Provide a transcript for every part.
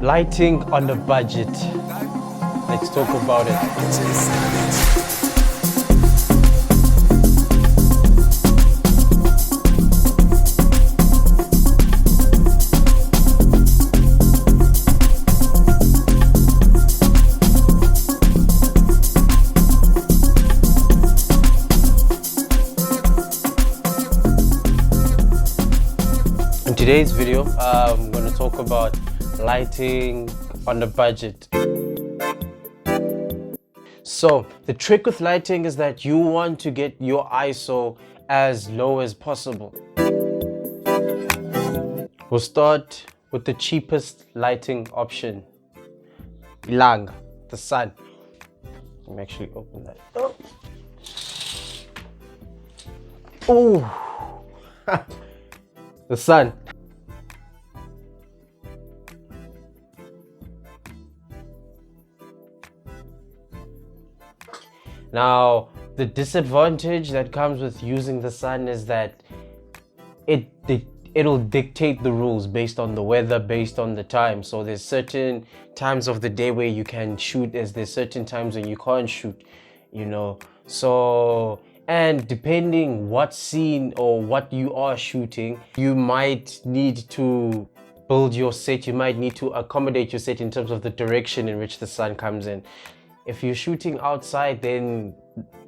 Lighting on a budget. Let's talk about it. In today's video, I'm going to talk about lighting on a budget. So the trick with lighting is that you want to get your ISO as low as possible. We'll start with the cheapest lighting option. Ilanga, the sun. Let me actually open that. Oh, the sun. Now, the disadvantage that comes with using the sun is that it'll dictate the rules based on the weather, based on the time. So there's certain times of the day where you can shoot, as there's certain times when you can't shoot, you know. So, and depending what scene or what you are shooting, you might need to build your set, you might need to accommodate your set in terms of the direction in which the sun comes in. If you're shooting outside, then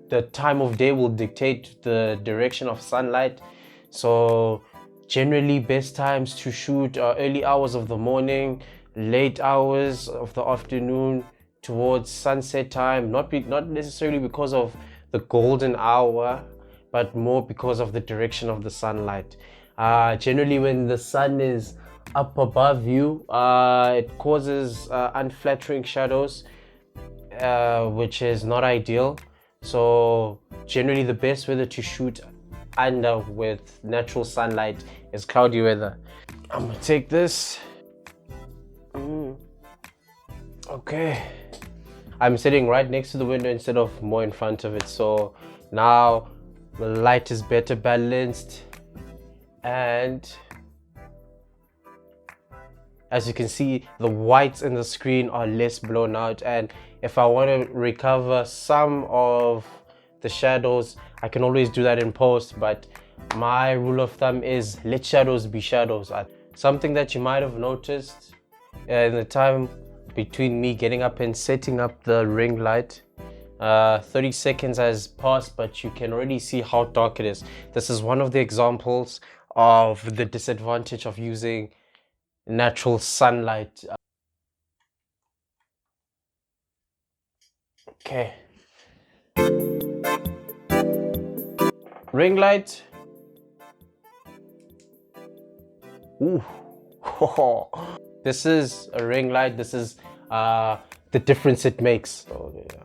the time of day will dictate the direction of sunlight. So generally best times to shoot are early hours of the morning, late hours of the afternoon, towards sunset time. Not necessarily because of the golden hour, but more because of the direction of the sunlight. Generally when the sun is up above you, it causes unflattering shadows, which is not ideal. So generally the best weather to shoot under with natural sunlight is cloudy weather. I'm gonna take this. Okay, I'm sitting right next to the window instead of more in front of it, so now the light is better balanced, and as you can see, the whites in the screen are less blown out, and if I want to recover some of the shadows, I can always do that in post, but my rule of thumb is let shadows be shadows. Something that you might have noticed in the time between me getting up and setting up the ring light, 30 seconds has passed, but you can already see how dark it is. This is one of the examples of the disadvantage of using natural sunlight. Okay. Ring light. Ooh. This is a ring light. This is the difference it makes. Oh, yeah.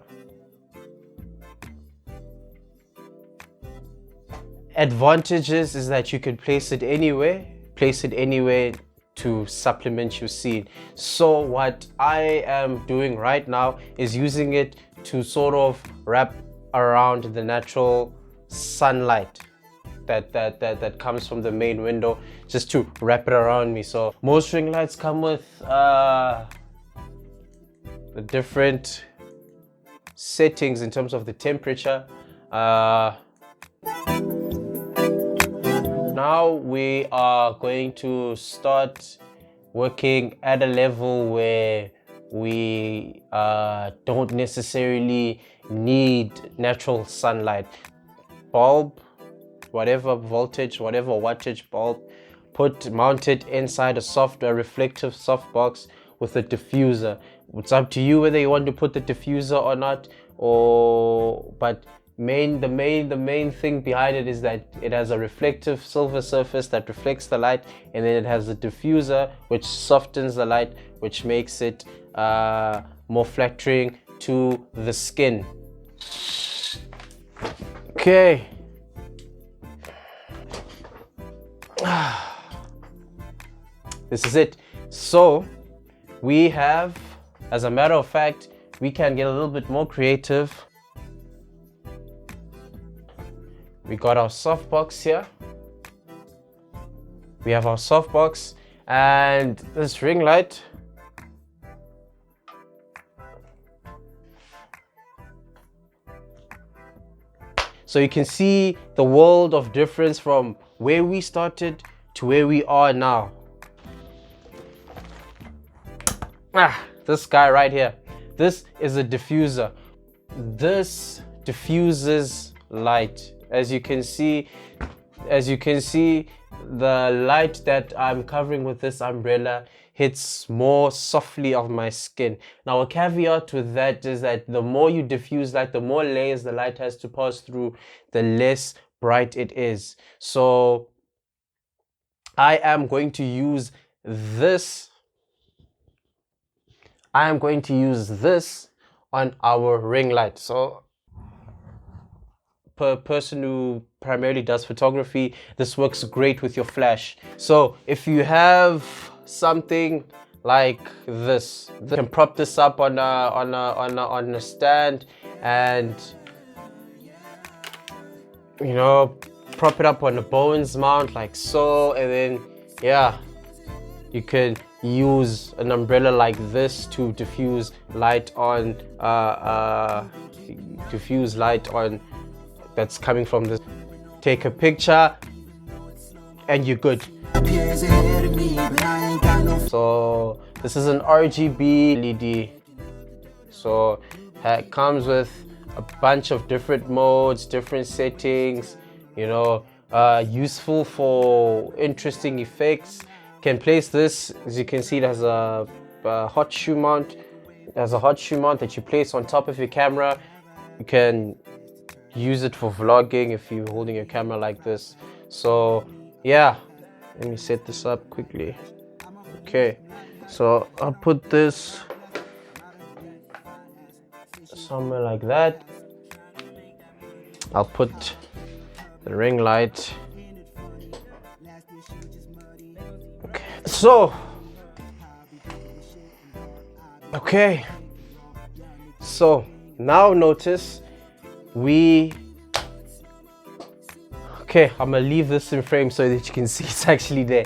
Advantages is that you can place it anywhere to supplement your scene. So what I am doing right now is using it to sort of wrap around the natural sunlight that comes from the main window, just to wrap it around me. So most ring lights come with the different settings in terms of the temperature. Now we are going to start working at a level where we don't necessarily need natural sunlight. Bulb, whatever voltage, whatever wattage bulb, mounted inside a reflective softbox with a diffuser. It's up to you whether you want to put the diffuser or not, but the main thing behind it is that it has a reflective silver surface that reflects the light, and then it has a diffuser which softens the light, which makes it more flattering to the skin. Okay. This is it. So we have, as a matter of fact, we can get a little bit more creative. We got our softbox here. We have our softbox and this ring light. So you can see the world of difference from where we started to where we are now. This guy right here, this is a diffuser. This diffuses light. As you can see, the light that I'm covering with this umbrella hits more softly of my skin. Now, a caveat with that is that the more you diffuse light, the more layers the light has to pass through, the less bright it is. So I am going to use this. I am going to use this on our ring light. So per person who primarily does photography, this works great with your flash. So if you have something like this, you can prop this up on a stand, and you know, prop it up on a bones mount like so, and then yeah, you can use an umbrella like this to diffuse light on that's coming from this. Take a picture and you're good. So this is an RGB LED. So it comes with a bunch of different modes, different settings, you know, useful for interesting effects. Can place this, as you can see, it has a hot shoe mount. It has a hot shoe mount that you place on top of your camera. You can use it for vlogging if you're holding your camera like this. So yeah, let me set this up quickly. Okay, so I'll put this somewhere like that. I'll put the ring light. Okay, so now notice I'm gonna leave this in frame so that you can see it's actually there.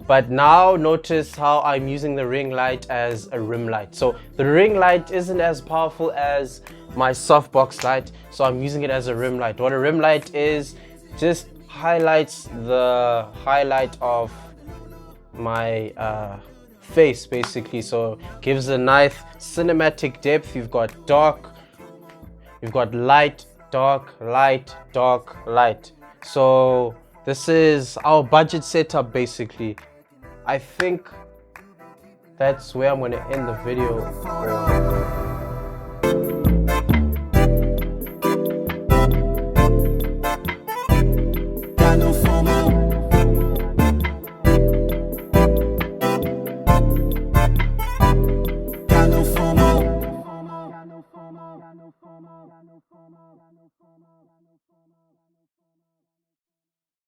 But now notice how I'm using the ring light as a rim light. So the ring light isn't as powerful as my softbox light, so I'm using it as a rim light. What a rim light is, just highlights the highlight of my face basically. So gives a nice cinematic depth. You've got dark, you've got light, dark, light, dark, light. So this is our budget setup basically. I think that's where I'm going to end the video.